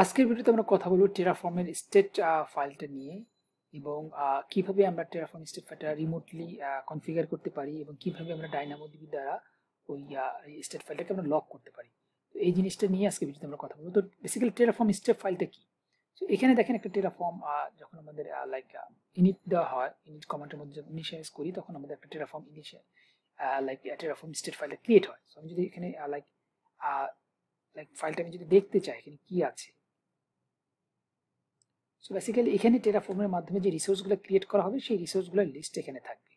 আজকের ভিডিওতে আমরা কথা বলবো টেরাফর্মের স্টেট ফাইলটা নিয়ে এবং কিভাবে আমরা টেরাফর্ম স্টেট ফাইলটা রিমোটলি কনফিগার করতে পারি এবং কিভাবে আমরা ডাইনামোডিবি দ্বারা ওই স্টেট ফাইলটাকে আমরা লক করতে পারি। তো এই জিনিসটা নিয়ে আজকে ভিডিওতে আমরা কথা বলবো। তো বেসিক্যালি টেরাফর্ম স্টেট ফাইলটা কি? তো এখানে দেখেন একটা টেরাফর্ম যখন আমাদের ইনিট দেওয়া হয়, ইনিট কমান্ডের মধ্যে যখন ইনিশিয়ালাইজ করি তখন আমাদের একটা টেরাফর্ম টেরাফর্ম স্টেট ফাইলটা ক্রিয়েট হয়। তো আমি যদি এখানে ফাইলটা আমি যদি দেখতে চাই এখানে কি আছে, সো বেসিক্যালি এখানে টেরাফর্মের মাধ্যমে যে রিসোর্সগুলো ক্রিয়েট করা হবে সেই রিসোর্সগুলোর লিস্ট এখানে থাকবে।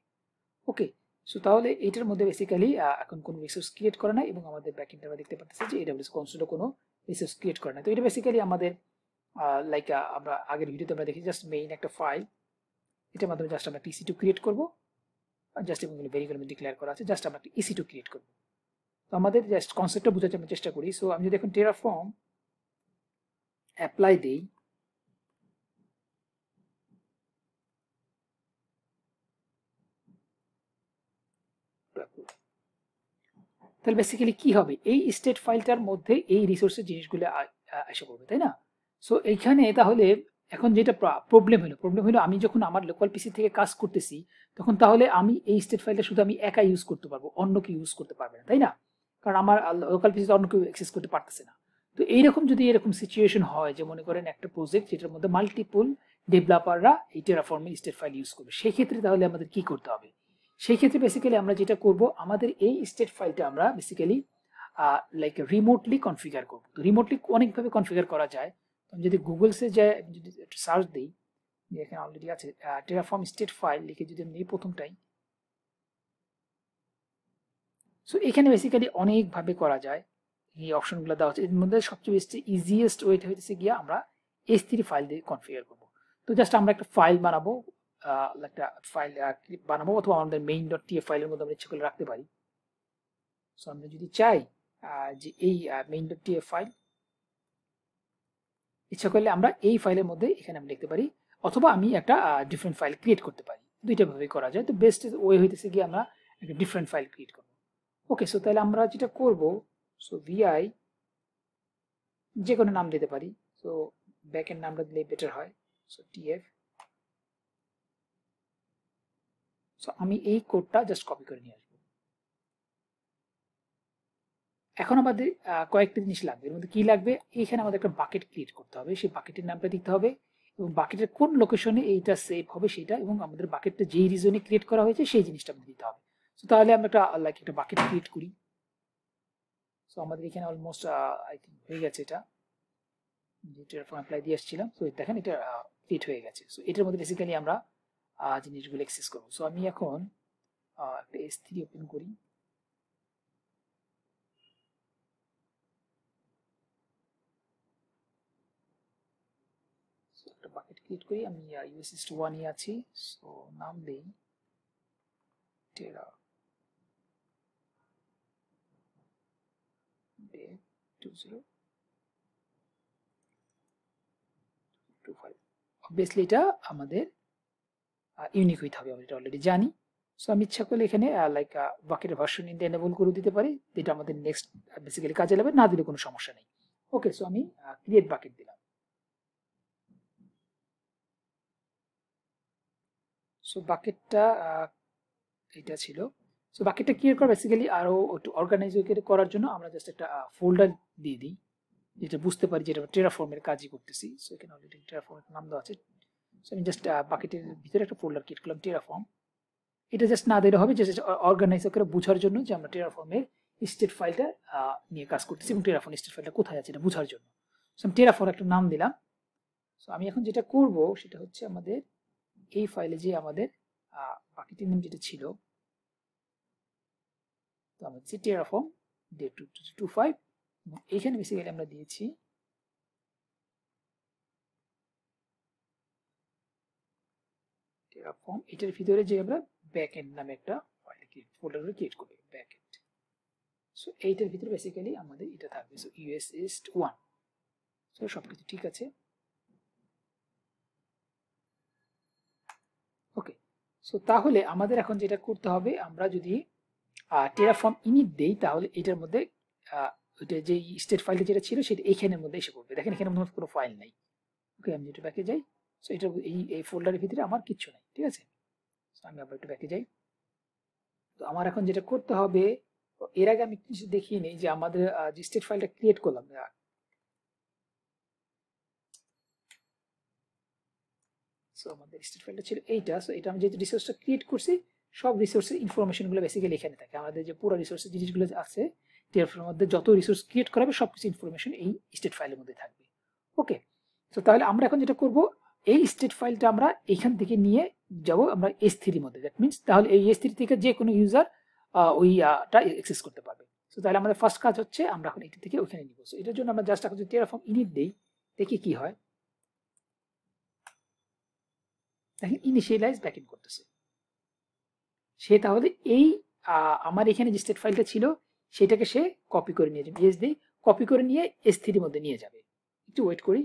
ওকে, সো তাহলে এটার মধ্যে বেসিক্যালি এখন কোনো রিসোর্স ক্রিয়েট করে না এবং আমাদের ব্যাকএন্ডে আমরা দেখতে পাচ্ছি যে এডব্লিউএস কনসোলও কোনো রিসোর্স ক্রিয়েট করে না। তো এটা বেসিক্যালি আমাদের আমরা আগের ভিডিওতে আমরা দেখি জাস্ট মেইন একটা ফাইল, এটার মাধ্যমে জাস্ট আমরা EC2 ক্রিয়েট করবো, জাস্ট এবং ভেরিয়েবল ডিক্লেয়ার করা আছে, জাস্ট আমরা একটা EC2 ক্রিয়েট করবো। তো আমাদের জাস্ট কনসেপ্টটা বোঝার আমরা চেষ্টা করি। সো আমি যদি এখন টেরাফর্ম অ্যাপ্লাই দেই, তাহলে বেসিক্যালি কি হবে, এই স্টেট ফাইলটার মধ্যে এই রিসোর্সের জিনিসগুলো এসে পড়বে, তাই না? সো এইখানে তাহলে এখন যেটা প্রবলেম হলো আমি যখন আমার লোকাল পিসি থেকে কাজ করতেছি তখন তাহলে আমি এই স্টেট ফাইলটা শুধু আমি একা ইউজ করতে পারবো, অন্য কেউ ইউজ করতে পারবে না, তাই না? কারণ আমার লোকাল পিসিতে অন্য কেউ অ্যাক্সেস করতে পারতেছে না। তো এইরকম যদি এরকম সিচুয়েশন হয় যে মনে করেন একটা প্রজেক্ট যেটার মধ্যে মাল্টিপল ডেভেলপাররা এই টেরাফর্মের স্টেট ফাইল ইউজ করবে, সেই ক্ষেত্রে তাহলে আমাদের কি করতে হবে? সেই ক্ষেত্রে বেসিক্যালি আমরা যেটা করব, আমাদের এই স্টেট ফাইলটা আমরা বেসিক্যালি রিমোটলি কনফিগার করব। তো রিমোটলি অনেকভাবে কনফিগার করা যায়। তো আমি যদি গুগলসে যাই, যদি একটু সার্চ দিই, এখানে অলরেডি আছে টেরাফর্ম স্টেট ফাইল লিখে যদি আমি এই প্রথমটাই, সো এখানে বেসিক্যালি অনেকভাবে করা যায়, এই অপশনগুলো দেওয়া আছে। এর মধ্যে সবচেয়ে বেশি ইজিয়েস্ট ওয়েটা হইতেছে গিয়ে আমরা S3 ফাইল দিয়ে কনফিগার করব। তো জাস্ট আমরা একটা ফাইল বানাবো, অথবা আমাদের main.tf ফাইলের মধ্যে আমরা ইচ্ছে করে রাখতে পারি। সো আমরা যদি চাই যে এই main.tf ফাইল, ইচ্ছা করলে আমরা এই ফাইলের মধ্যে এখানে আমরা লিখতে পারি, অথবা আমি একটা ডিফারেন্ট ফাইল ক্রিয়েট করতে পারি। দুইটা ভাবে করা যায়। তো বেস্ট ওয়ে হইতেছে গিয়ে আমরা একটা ডিফারেন্ট ফাইল ক্রিয়েট করব। ওকে, সো তাহলে আমরা যেটা করব, সো vi যে কোনো নাম দিতে পারি। সো ব্যাকএন্ড নামটা দিলে বেটার হয়। সো tf, সো আমি এই কোডটা জাস্ট কপি করে নিয়ে আসবো। এখন আমাদের কয়েকটা জিনিস লাগবে। এর মধ্যে কি লাগবে, এখানে আমাদের একটা বাকেট ক্রিয়েট করতে হবে, সেই বাকেটের নামটা দিতে হবে এবং বাকেটের কোন লোকেশনে এইটা সেভ হবে সেটা, এবং আমাদের বাকেটটা যেই রিজনে ক্রিয়েট করা হয়েছে সেই জিনিসটা আমাদের দিতে হবে। সো তাহলে আমরা একটা বাকেট ক্রিয়েট করি। সো আমাদের এখানে অলমোস্ট আই থিঙ্ক হয়ে গেছে, এটা যে টেরাফর্ম অ্যাপ্লাই দিয়ে আসছিলাম। সো দেখেন এটা ক্রিয়েট হয়ে গেছে। সো এটার মধ্যে বেসিক্যালি আমরা জিনিসগুলো অ্যাক্সেস করবো। সো আমি এখন একটা S3 ওপেন করি। একটা বাকেট ক্রিয়েট করি, আমি USS1 এ আছি। সো নাম দেই টেরা ডেভ 2025। অবভিয়াসলি এটা আমাদের ইউনিক হইতে হবে, আমরা এটা অলরেডি জানি। সো আমি ইচ্ছা করলে এখানে বাকেটের ভার্সন এনেবল করে দিতে পারি, যেটা আমাদের নেক্সট বেসিক্যালি কাজে লাগবে, না দিলে কোনো সমস্যা নেই। ওকে, সো আমি ক্রিয়েট বাকেট দিলাম। সো বাকেটটা এটা ছিল। সো বাকেটটা ক্রিয়েট করা বেসিক্যালি আরো একটু অর্গানাইজ করার জন্য আমরা জাস্ট একটা ফোল্ডার দিয়ে দিই, যেটা বুঝতে পারি যেটা টেরাফর্মের কাজই করতেছি। সো এখানে অলরেডি টেরাফর্মের নাম দেওয়া আছে। সো আমি জাস্ট বাকেটের ভিতরে একটা ফোল্ডার ক্রিয়েট করলাম টেরাফর্ম। এটা জাস্ট না দিলে হবে, জাস্ট অর্গানাইজ করে বোঝার জন্য যে আমরা টেরাফর্মের স্টেট ফাইলটা নিয়ে কাজ করতেছি এবং টেরাফর্ম স্টেট ফাইলটা কোথায় আছে এটা বোঝার জন্য। সো আমি টেরাফর্ম একটা নাম দিলাম। সো আমি এখন যেটা করব সেটা হচ্ছে আমাদের এই ফাইলে যে আমাদের বাকেটের নাম যেটা ছিল, তো আমরা দিচ্ছি টেরাফর্ম ডেভ 2025 এবং এইখানে বেসিক্যালি আমরা দিয়েছি টেরাফর্ম। এটার ভিতরে যে আমরা ব্যাকএন্ড নামে একটা ফাইল ফোল্ডার ক্রিয়েট করব, ব্যাকএন্ড। সো এইটার ভিতরে বেসিক্যালি আমাদের এটা থাকবে। So USS1। সো সবকিছু ঠিক আছে। ওকে, সো তাহলে আমাদের এখন যেটা করতে হবে, আমরা যদি টেরাফর্ম ইনিট দেই তাহলে এটার মধ্যে ওইটা যে স্টেট ফাইলটা যেটা ছিল সেটা এইখানের মধ্যে এসে পড়বে। দেখেন এখানে মধ্যে কোনো ফাইল নাই। ওকে, আমি একটু ব্যাকে যাই। সো এটা এই ফোল্ডারের ভিতরে আমার কিচ্ছু নাই, ঠিক আছে। আমি আবার একটু ব্যাকে যাই। তো আমার এখন যেটা করতে হবে, এর আগে আমি কিছু দেখিয়ে নিই যে আমাদের যে স্টেট ফাইলটা ক্রিয়েট করলাম, সো আমাদের স্টেট ফাইলটা ছিল এইটা। সো এটা আমি যেহেতু রিসোর্সটা ক্রিয়েট করছি, সব রিসোর্সের ইনফরমেশনগুলো বেসিক্যালি এখানে থাকে। আমাদের যে পুরো রিসোর্সের জিনিসগুলো আছে টিআরএফের মধ্যে যত রিসোর্স ক্রিয়েট করা হবে সব কিছু ইনফরমেশন এই স্টেট ফাইলের মধ্যে থাকবে। ওকে, তো তাহলে আমরা এখন যেটা করব, এই স্টেট ফাইলটা আমরা এখান থেকে নিয়ে যাব আমরা S3 এর মধ্যে। দ্যাট মিনস তাহলে এই S3 থেকে যে কোনো ইউজার ওইটা অ্যাক্সেস করতে পারবে। সো তাহলে আমাদের ফার্স্ট কাজ হচ্ছে আমরা এখন এটা থেকে ওখানে নিব। সো এটার জন্য আমরা জাস্ট এখন যদি টেরাফর্ম ইনিট দেই, দেখি কি হয়। দেখেন ইনিশিয়ালাইজ ব্যাকএন্ড করতেছে সে। তাহলে এই আমার এখানে যে স্টেট ফাইলটা ছিল সেটাকে সে কপি করে নিয়ে যাবে, দেই কপি করে নিয়ে S3 এর মধ্যে নিয়ে যাবে। একটু ওয়েট করি।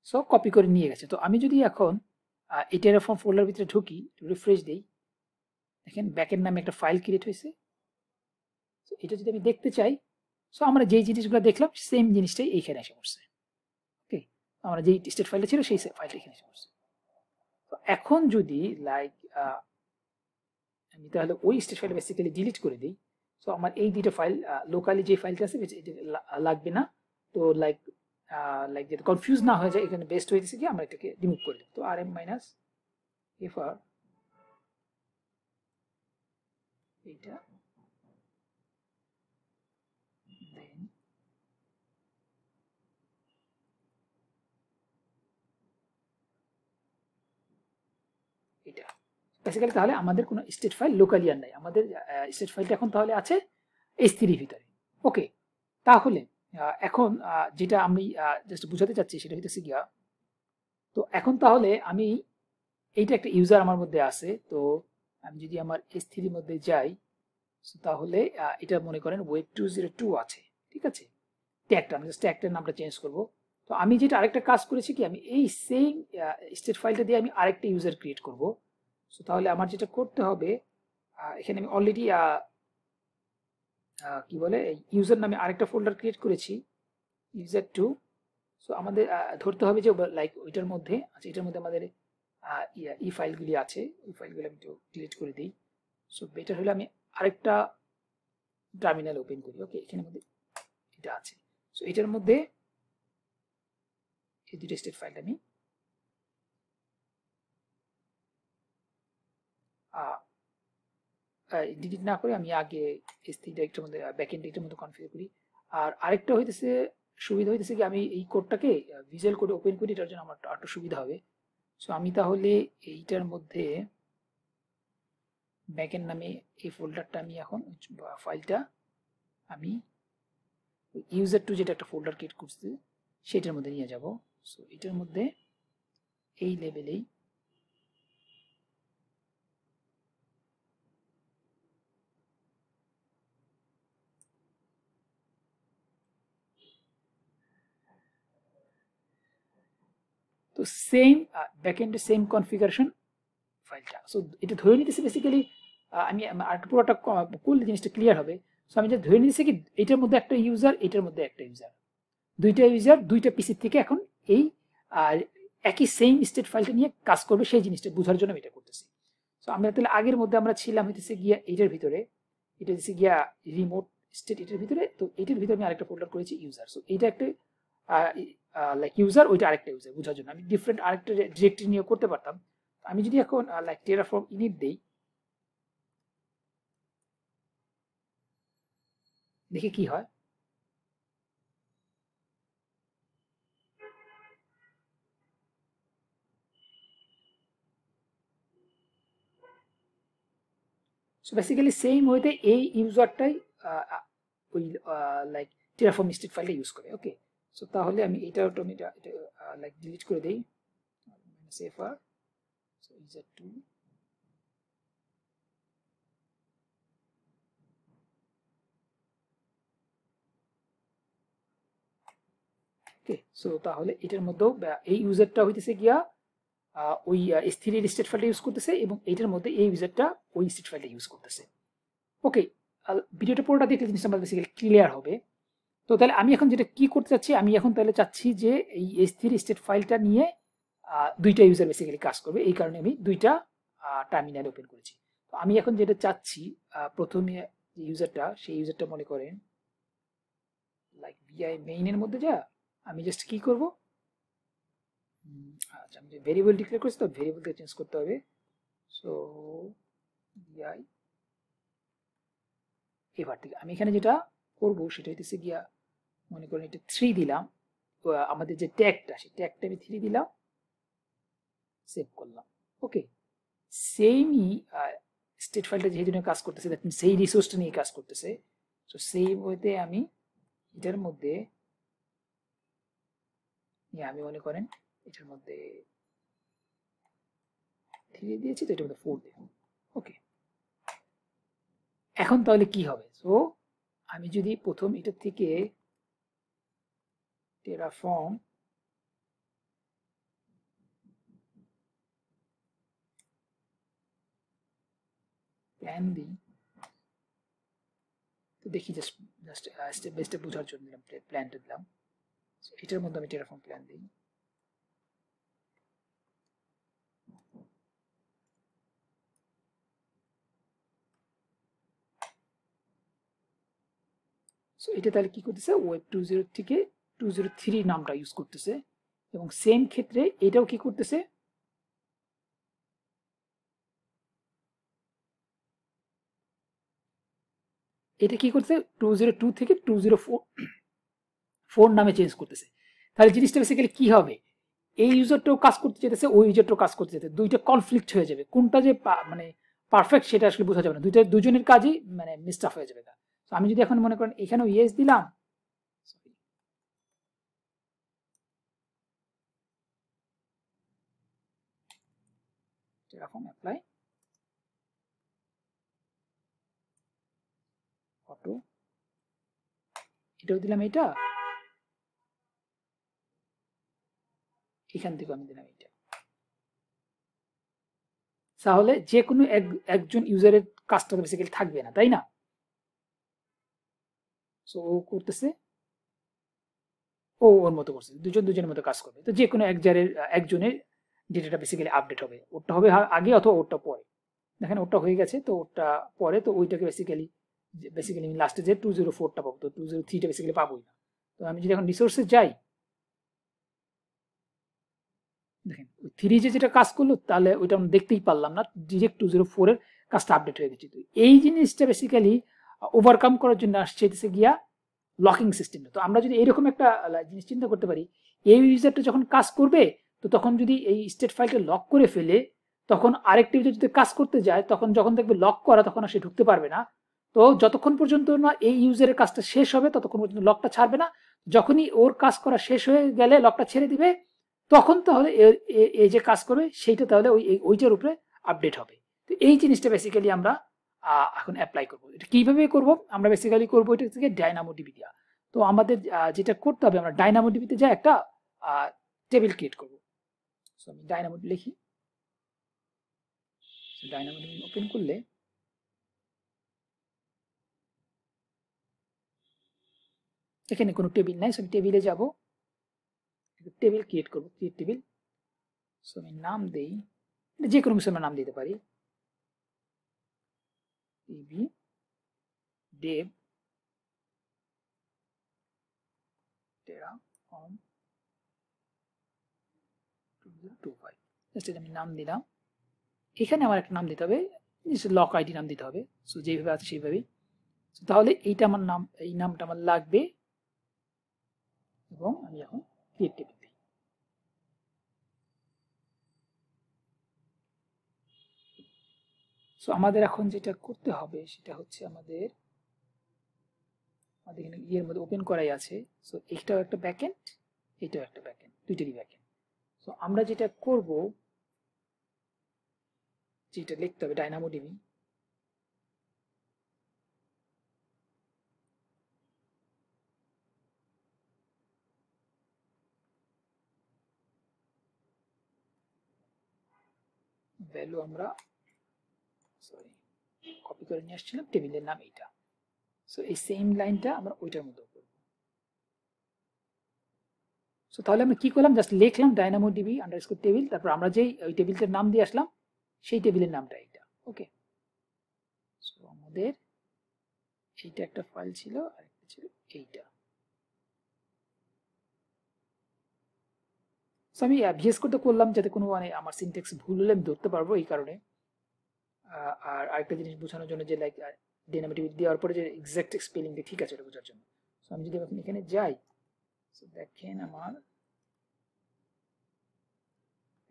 সো কপি করে নিয়ে গেছে। তো আমি যদি এখন এই টেরাফর্ম ফোল্ডার ভিতরে ঢুকি, রিফ্রেশ দেই, দেখেন ব্যাকএন্ড নামে একটা ফাইল ক্রিয়েট হয়েছে। তো এটা যদি আমি দেখতে চাই, সো আমরা যেই জিনিসগুলো দেখলাম সেম জিনিসটাই এইখানে এসে পড়ছে। ওকে, আমরা যেই স্টেট ফাইলটা ছিল সেই ফাইলটা এখানে এসে পড়ছে। তো এখন যদি লাইক আমি তাহলে ওই স্টেট ফাইলটা বেসিক্যালি ডিলিট করে দিই। সো আমার এই দুটো ফাইল লোকালি যে ফাইলটা আছে লাগবে না। তো লাইক যাতে কনফিউজ না হয়ে যায়, এখানে বেস্ট হয়েছে কি আমরা এটাকে রিমুভ করে দিই। তো rm - fr এইটা দেন এটা বেসিক্যালি তাহলে আমাদের কোনো স্টেট ফাইল লোকালি আর নাই, আমাদের স্টেট ফাইলটা এখন তাহলে আছে S3 এর ভিতরে। ওকে, তাহলে এখন যেটা আমি জাস্ট বুঝাতে চাচ্ছি সেটা হইতেছে গিয়া, তো এখন তাহলে আমি এইটা একটা ইউজার আমার মধ্যে আছে। তো আমি যদি আমার S3 এর মধ্যে যাই, তাহলে এটা মনে করেন ওয়েব 202 আছে, ঠিক আছে। ট্যাগটা আমি জাস্ট ট্যাগটার নামটা চেঞ্জ করব। তো আমি যেটা আরেকটা কাজ করেছি কি, আমি এই সেম স্টেট ফাইলটা দিয়ে আমি আরেকটা ইউজার ক্রিয়েট করব। সো তাহলে আমার যেটা করতে হবে, এখানে আমি অলরেডি কি বলে ইউজার নামে আরেকটা ফোল্ডার ক্রিয়েট করেছি, user2। সো আমাদের ধরতে হবে যে লাইক ওইটার মধ্যে আচ্ছা, এটার মধ্যে আমাদের ই ফাইলগুলি আছে, ওই ফাইলগুলো আমি একটু ডিলিট করে দিই। সো বেটার হলে আমি আরেকটা টার্মিনাল ওপেন করি। ওকে, এখানের মধ্যে এটা আছে। সো এটার মধ্যে এই দুটো স্টেট ফাইল আমি ডিলিট না করে আমি আগে S3 ডাইরেক্টের মধ্যে ব্যাকএন্ড ডাইরেক্টের মধ্যে কনফিগার করি। আর আরেকটা হইতেছে সুবিধা হইতেছে কি, আমি এই কোডটাকে ভিজুয়াল কোডে ওপেন করি, এটার জন্য আমার একটু সুবিধা হবে। সো আমি তাহলে এইটার মধ্যে ব্যাকএন্ড নামে এই ফোল্ডারটা আমি এখন ফাইলটা আমি user2 যেটা একটা ফোল্ডার ক্রিয়েট করছি সেটার মধ্যে নিয়ে যাব। সো এটার মধ্যে এই লেভেলেই তো সেম ব্যাকএন্ডে সেম কনফিগারেশন ফাইলটা। সো এটা ধরে নিতেছে বেসিক্যালি আমি আর পুরোটা করলে জিনিসটা ক্লিয়ার হবে। সো আমি যেটা ধরে নিতেছি কি, এটার মধ্যে একটা ইউজার, এটার মধ্যে একটা ইউজার, দুইটা ইউজার দুইটা পিসি থেকে এখন এই একই সেম স্টেট ফাইলটা নিয়ে কাজ করবে, সেই জিনিসটা বোঝার জন্য আমি এটা করতেছি। সো আমরা তাহলে আগের মধ্যে আমরা ছিলাম হইতেছে গিয়া এটার ভিতরে, এটা হচ্ছে গিয়া রিমোট স্টেট এটার ভিতরে। তো এটার ভিতরে আমি আরেকটা ফোল্ডার করেছি ইউজার। সো এইটা একটা লাইক ইউজার, ওইটা আরেকটা ইউজার বোঝার জন্য আমি ডিফারেন্ট আরেকটা ডিরেক্টরি নিয়ে করতে পারতাম। আমি যদি এখন লাইক টেরাফর্ম ইনিট দেই, দেখি কি হয়। সো বেসিক্যালি সেম ওয়েতে এই ইউজারটাই ওই লাইক টেরাফর্ম স্টেট ফাইলটা ইউজ করে। ওকে, সো তাহলে আমি এটা লাইক ডিলিট করে দেই, সেফার user2 ওকে। সো তাহলে এটার মধ্যেও এই ইউজারটা হইতেছে গিয়া ওই S3 এর স্টেট ফাইলটা ইউজ করতেছে এবং এইটার মধ্যে এই ইউজারটা ওই স্টেট ফাইলটা ইউজ করতেছে। ওকে, ভিডিওটা পুরোটা দেখলে জিনিসটা আমার বেসিক্যালি ক্লিয়ার হবে। তো তাহলে আমি এখন যেটা কি করতে চাচ্ছি, আমি এখন তাহলে চাচ্ছি যে এই S3 স্টেট ফাইলটা নিয়ে দুইটা ইউজার বেসিক্যালি কাজ করবে, এই কারণে আমি দুইটা টার্মিনাল ওপেন করেছি। তো আমি এখন যেটা চাচ্ছি, প্রথমে যে ইউজারটা, সেই ইউজারটা মনে করেন লাইক VI মেইনের মধ্যে যা আমি জাস্ট কি করব, আচ্ছা আমি যে ভেরিয়েবল ডিক্লেয়ার করছি তো ভেরিয়েবলকে চেঞ্জ করতে হবে। সো VI এবার থেকে আমি এখানে যেটা করব সেটা হইতেছে গিয়া, মনে করেন এটা 3 দিলাম, আমাদের যে ট্যাগটা সেই ট্যাগটা আমি 3 দিলাম, সেভ করলাম। ওকে, সেমই স্টেট ফাইলটা যেহেতু নিয়ে কাজ করতেছে, দ্যাট মিনস সেই রিসোর্সটা নিয়ে কাজ করতেছে। সো সেম ওয়েতে আমি এটার মধ্যে আমি মনে করেন এটার মধ্যে 3 দিয়েছি, তো এটার মধ্যে 4 দেব। ওকে, এখন তাহলে কি হবে? সো আমি যদি প্রথম এটার থেকে টেরাফর্ম প্ল্যান দিই, তো দেখি জাস্ট স্টেপ বাই স্টেপ বোঝার জন্য দিলাম, প্ল্যানটা দিলাম। এটার মধ্যে আমি টেরাফর্ম প্ল্যান দিই। সো এটা তাহলে কি করতেছে, ওয়েব 2.0 থেকে 2.0.3 নামটা ইউজ করতেছে, এবং সেম ক্ষেত্রে এটাও কি করতেছে, এটা কি করতেছে 2.0.2 থেকে 2.0.4 নামে চেঞ্জ করতেছে। তাহলে জিনিসটা বেসিক্যালি কি হবে, এই ইউজারটাও কাজ করতে যেতেছে, ওই ইউজারটাও কাজ করতে যেতে, দুইটা কনফ্লিক্ট হয়ে যাবে, কোনটা যে মানে পারফেক্ট সেটা আসলে বোঝা যাবে না, দুজনের কাজই মানে মিসটাফ হয়ে যাবে। আমি যদি এখন মনে করেন এখানেও ইয়েস দিলাম, এরকম অ্যাপ্লাই অটো, এটাও দিলাম, এটা এখান থেকে আমি দিলাম এটা, তাহলে যে কোনো একজন ইউজারের কাজটা বেসিক্যালি থাকবে না, তাই না? সো ও করতেছে, ও ওর মতো করছে, দুজনের মতো কাজ করবে, তো যে কোনো একজনের ডেটাটা বেসিক্যালি আপডেট হবে, ওরটা হবে আগে অথবা ওরটা পরে। দেখেন ওরটা হয়ে গেছে, তো ওরটা পরে, তো ওইটাকে বেসিক্যালি আমি লাস্টে যে 2.0.4টা পাবো, তো 2.0.3টা বেসিক্যালি পাবোই না। তো আমি যদি এখন রিসোর্সে যাই, দেখেন 3 যেটা কাজ করলো, তাহলে ওইটা আমরা দেখতেই পারলাম না, ডিরেক্ট 2.0.4 এর কাজটা আপডেট হয়ে গেছে। তো এই জিনিসটা বেসিক্যালি ওভারকাম করার জন্য আসছে গিয়া লকিং সিস্টেম। তো আমরা যদি এরকম একটা জিনিস চিন্তা করতে পারি, এই ইউজারটা যখন কাজ করবে, তো তখন যদি এই স্টেট ফাইলটা লক করে ফেলে, তখন আরেকটা ইউজার যদি কাজ করতে যায়, তখন যখন দেখবে লক করা, তখন আর সে ঢুকতে পারবে না। তো যতক্ষণ পর্যন্ত না এই ইউজারের কাজটা শেষ হবে, ততক্ষণ পর্যন্ত লকটা ছাড়বে না। যখনই ওর কাজ করা শেষ হয়ে গেলে লকটা ছেড়ে দিবে, তখন তাহলে এই যে কাজ করবে সেইটা তাহলে ওইটার উপরে আপডেট হবে। তো এই জিনিসটা বেসিক্যালি আমরা এখন অ্যাপ্লাই করবো। এটা কিভাবে করব, আমরা বেসিক্যালি করবো এটা থেকে ডাইনামোডিবি দিয়া। তো আমাদের যেটা করতে হবে, আমরা ডাইনামোডিবিতে যাই একটা টেবিল ক্রিয়েট করবো। সো আমি ডাইনামোডিবি লিখি, ডাইনামোডিবি ওপেন করলে এখানে কোনো টেবিল নাই। সো আমি টেবিলে যাব, টেবিল ক্রিয়েট করবো, ক্রিয়েট টেবিল। সো আমি নাম দেই, যে কোনো কিছু আমরা নাম দিতে পারি, টিভি ডেভ টেরাফর্ম 2025, জাস্ট এটা আমি নাম দিলাম। এখানে আমার একটা নাম দিতে হবে, লক আইডি নাম দিতে হবে। সো যেভাবে আছে সেইভাবেই। তাহলে এইটা আমার নাম, এই নামটা আমার লাগবে, এবং আমি এখন ক্রিয়েট টেবিল দিই। সো আমাদের এখন যেটা করতে হবে সেটা হচ্ছে আমাদের এখানে ইয়ের মধ্যে ওপেন করাই আছে। সো এইটাও একটা ব্যাকএন্ড, এইটাও একটা ব্যাকএন্ড, দুইটারই ব্যাকএন্ড। সো আমরা যেটা করব, যেটা লিখতে হবে ডাইনামোডিবি, ভ্যালু আমরা সরি কপি করে নিয়ে আসছিলাম, টেবিলের নাম এইটা। সো এই সেম লাইনটা আমরা ওইটার মধ্যে করব। সো তাহলে আমরা কি করলাম, জাস্ট লিখলাম DynamoDB আন্ডারস্কোর টেবিল, তারপর আমরা যেই ওই টেবিলটার নাম দিয়ে আসলাম সেই টেবিলের নামটা এইটা। ওকে, সো আমাদের এইটা একটা ফাইল ছিল আর একটা ছিল এইটা। সো আমি ভিএস করতে করলাম যাতে কোনো মানে আমার সিনট্যাক্স ভুল হলে আমি ধরতে পারবো এই কারণে। আর আরেকটা জিনিস বোঝানোর জন্য যে লাইক DynamoDB দেওয়ার পরে যে এক্সাক্ট স্পেলিংটা ঠিক আছে এটা বোঝার জন্য। সো আমি যদি এখন এখানে যাই, সো দেখেন আমার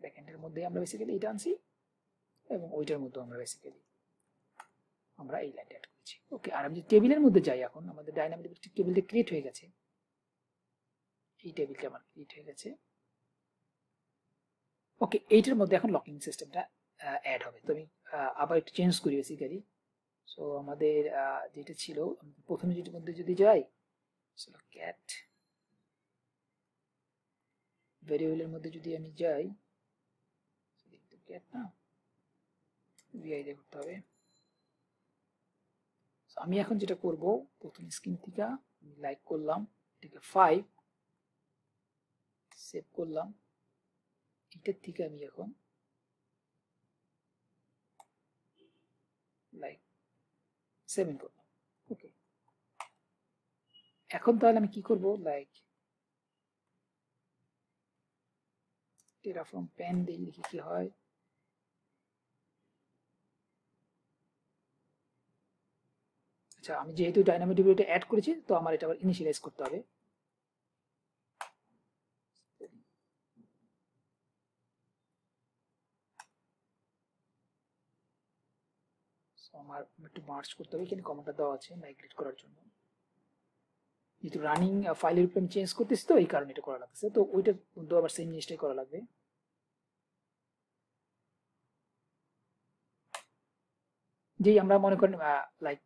ব্যাকএন্ডের মধ্যে আমরা বেসিক্যালি এটা আনছি এবং ওইটার মধ্যে আমরা বেসিক্যালি আমরা এই লাইনটা অ্যাড করেছি। ওকে, আর আমি যদি টেবিলের মধ্যে যাই, এখন আমাদের DynamoDB টেবিলটা ক্রিয়েট হয়ে গেছে, এই টেবিলটা আমার ক্রিয়েট হয়ে গেছে। ওকে, এইটার মধ্যে এখন লকিং সিস্টেমটা অ্যাড হবে। তো আমি আবার একটু চেঞ্জ করি বেসিক্যালি। সো আমাদের যেটা ছিল প্রথমে যেটার মধ্যে যদি যাই, ক্যাট ভেরিয়েবলের মধ্যে যদি আমি যাই, ক্যাট না ভিআই দিয়ে করতে হবে। আমি এখন যেটা করব, প্রথম স্ক্রিন থেকে লাইক করলাম, এটাকে 5 সেভ করলাম, এটার থেকে আমি এখন লাইক 7 করলাম। ওকে, এখন তাহলে আমি কি করব, লাইক টেরাফর্ম প্যান দিয়ে দেখি কি হয়। আচ্ছা, আমি যেহেতু DynamoDB এটা অ্যাড করেছি, তো আমার এটা আবার ইনিশিয়ালাইজ করতে হবে। আমার একটু মার্জ করতে হবে, এখানে কমান্ডটা দেওয়া আছে মাইগ্রেট করার জন্য, যেহেতু রানিং ফাইলের উপর আমি চেঞ্জ করতেছি তো এই কারণে এটা করা লাগছে। তো ওইটা কিন্তু আবার সেম জিনিসটাই করা লাগবে। যেই আমরা মনে করেন লাইক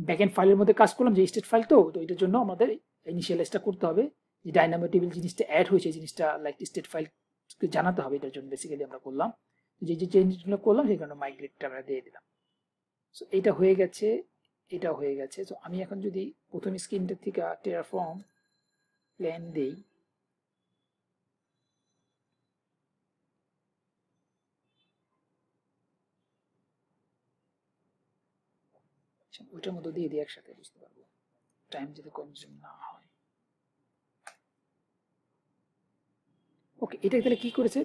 ব্যাকএন্ড ফাইলের মধ্যে কাজ করলাম, যে স্টেট ফাইল, তো এটার জন্য আমাদের ইনিশিয়ালাইজটা করতে হবে, যে DynamoDB জিনিসটা অ্যাড হয়েছে জিনিসটা লাইক স্টেট ফাইল জানাতে হবে, এটার জন্য বেসিক্যালি আমরা করলাম যে যে চেঞ্জগুলো করলাম সেই কারণে মাইগ্রেটটা আমরা দিয়ে দিলাম। সো এটা হয়ে গেছে, এটা হয়ে গেছে। তো আমি এখন যদি প্রথম স্ক্রিনটা থেকে টেরাফর্ম প্ল্যান দেই, ওইটার মধ্যে দিয়ে দিই একসাথে, বুঝতে পারবো টাইম যাতে কনজিউম না হয়। ওকে, এটা তাহলে কি করেছে,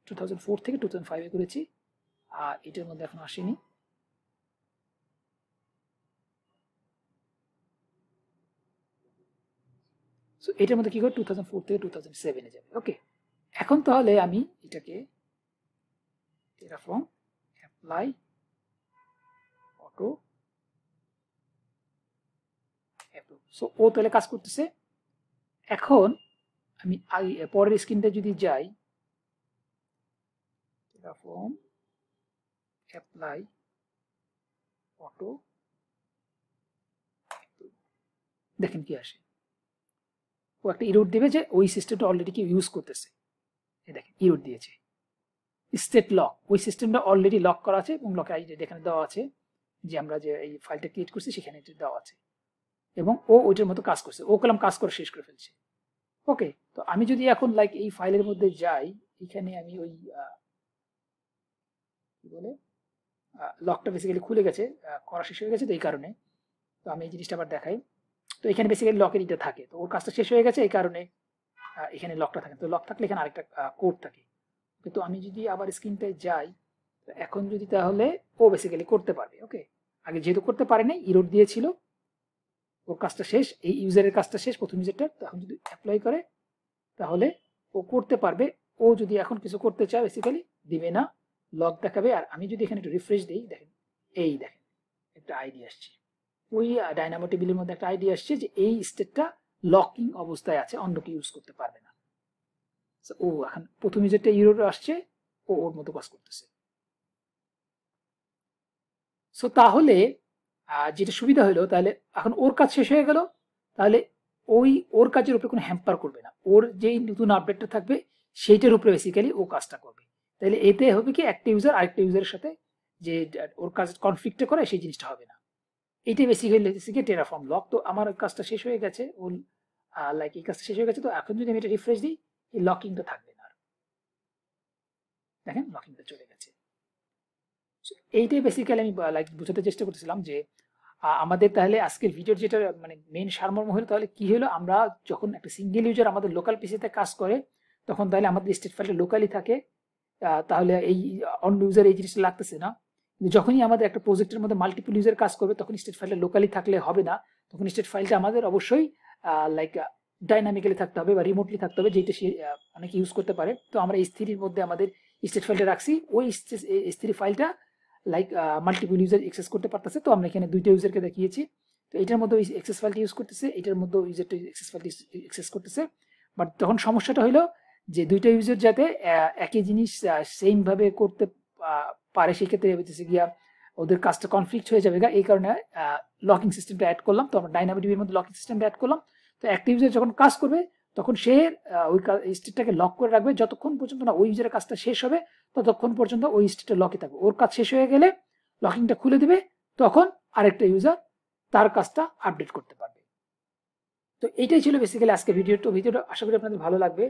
2004 থেকে 2005 করেছি, আর এটার মধ্যে এখন আসেনি। সো এটার মধ্যে কি করে 2004 থেকে 2007 যাবে। ওকে, এখন তাহলে আমি এটাকে টেরাফর্ম অ্যাপ্লাই অটো অ্যাপ্রুভ, সো ও তাহলে কাজ করতেছে। এখন আমি পরের স্ক্রিনটা যদি যাই, টেরাফর্ম অ্যাপ্লাই অটো, দেখেন কি আসে, ও একটা ইরোড দিবে যে ওই সিস্টেমটা অলরেডি কি ইউজ করতেছে। দেখেন ইরোড দিয়েছে, স্টেট লক, ওই সিস্টেমটা অলরেডি লক করা আছে এবং লক আইডি এখানে দেওয়া আছে, যে আমরা যে এই ফাইলটা ক্রিয়েট করছি সেখানে এটা দেওয়া আছে, এবং ও ওইটার মতো কাজ করছে, ও কলম কাজ করে শেষ করে ফেলছে। ওকে, তো আমি যদি এখন লাইক এই ফাইলের মধ্যে যাই, এখানে আমি ওই কি বলে লকটা বেসিক্যালি খুলে গেছে, করা শেষ হয়ে গেছে, তো এই কারণে। তো আমি এই জিনিসটা আবার দেখাই, তো এখানে বেসিক্যালি লকের এটা থাকে, তো ওর কাজটা শেষ হয়ে গেছে এই কারণে এখানে লকটা থাকে। তো লক থাকলে এখানে আরেকটা কোড থাকে। কিন্তু আমি যদি আবার স্ক্রিনটায় যাই, এখন যদি তাহলে ও বেসিক্যালি করতে পারবে। ওকে, আগে যেহেতু করতে পারে নাই, ইরোড দিয়েছিল, ওর কাজটা শেষ, এই ইউজারের কাজটা শেষ, প্রথম ইউজারটা, তখন যদি অ্যাপ্লাই করে তাহলে ও করতে পারবে। ও যদি এখন কিছু করতে চায় বেসিক্যালি দিবে না, লক দেখাবে। আর আমি যদি এখানে একটু রিফ্রেশ দিই, দেখেন এই দেখেন একটা আইডি আসছে, ওই DynamoDBর মধ্যে একটা আইডি আসছে যে এই স্টেটটা লকিং অবস্থায় আছে, অন্য কেউ ইউজ করতে পারবে না। ও এখন প্রথম ইউজারটা ইরোড আসছে, ও ওর মতো কাজ করতেছে। সো তাহলে যেটা সুবিধা হলো, তাহলে এখন ওর কাজ শেষ হয়ে গেল, তাহলে ওই ওর কাজের উপরে কোনো হ্যাম্পার করবে না, ওর যেই নতুন আপডেটটা থাকবে সেইটার উপরে বেসিক্যালি ও কাজটা করবে। তাহলে এতে হবে কি, একটা ইউজার আরেকটা ইউজারের সাথে যে ওর কাজ কনফ্লিক্টে করে সেই জিনিসটা হবে না। এইটাই বেসিক্যালি টেরাফর্ম লক। তো আমার কাজটা শেষ হয়ে গেছে, ও লাইক এই কাজটা শেষ হয়ে গেছে। তো এখন যদি আমি এটা রিফ্রেশ দিই, এই লকিংটা থাকবে না, দেখেন লকিংটা চলে গেছে। এইটাই বেসিক্যালি আমি লাইক বোঝাতে চেষ্টা করতেছিলাম যে আমাদের তাহলে আজকের ভিডিওর যেটা মানে মেইন সারমর্ম হলো, তাহলে কি হলো, আমরা যখন একটা সিঙ্গেল ইউজার আমাদের লোকাল পিসিতে কাজ করে তখন তাহলে আমাদের স্টেট ফাইলটা লোকালি থাকে, তাহলে এই অন্য ইউজার এই জিনিসটা লাগতেছে না। কিন্তু যখনই আমাদের একটা প্রজেক্টের মধ্যে মাল্টিপল ইউজার কাজ করবে তখন স্টেট ফাইলটা লোকালি থাকলে হবে না, তখন স্টেট ফাইলটা আমাদের অবশ্যই লাইক ডাইনামিক্যালি থাকতে হবে বা রিমোটলি থাকতে হবে, যেটা সে অনেকে ইউজ করতে পারে। তো আমরা S3 মধ্যে আমাদের স্টেট ফাইলটা রাখছি, ওই S3 ফাইলটা লাইক মাল্টিপল ইউজার অ্যাক্সেস করতে পারতেছে। তো আমরা এখানে দুইটা ইউজারকে দেখিয়েছি, তো এটার মধ্যে ওই অ্যাক্সেস ফাইলটি ইউজ করতেছে, এটার মধ্যে ইউজারটা অ্যাক্সেস ফাইলটি অ্যাক্সেস করতেছে। বাট তখন সমস্যাটা হলো যে দুইটা ইউজার যাতে একই জিনিস সেম ভাবে করতে পারে, সেক্ষেত্রে গিয়া ওদের কাজটা কনফ্লিক্ট হয়ে যাবে, এই কারণে লকিং সিস্টেমটা অ্যাড করলাম। তো আমরা ডাইনামিডিবির মধ্যে লকিং সিস্টেমটা অ্যাড করলাম। তো একটা ইউজার যখন কাজ করবে তখন সে ওই স্টেটটাকে লক করে রাখবে, যতক্ষণ পর্যন্ত না ওই ইউজারের কাজটা শেষ হবে ততক্ষণ পর্যন্ত ওই স্টেটটা লকে থাকবে। ওর কাজ শেষ হয়ে গেলে লকিংটা খুলে দিবে, তখন আরেকটা ইউজার তার কাজটা আপডেট করতে পারবে। তো এইটাই ছিল বেসিক্যালি আজকে ভিডিওটা আশা করি আপনাদের ভালো লাগবে।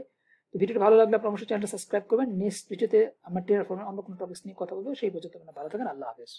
তো ভিডিওটা ভালো লাগলে আপনারা অবশ্যই চ্যানেলটা সাবস্ক্রাইব করবেন। নেক্সট ভিডিওতে আমরা টেরাফর্মের অন্য কোনো টপিকস নিয়ে কথা বলবো। সেই পর্যন্ত আপনারা ভালো থাকেন। আল্লাহ হাফেজ।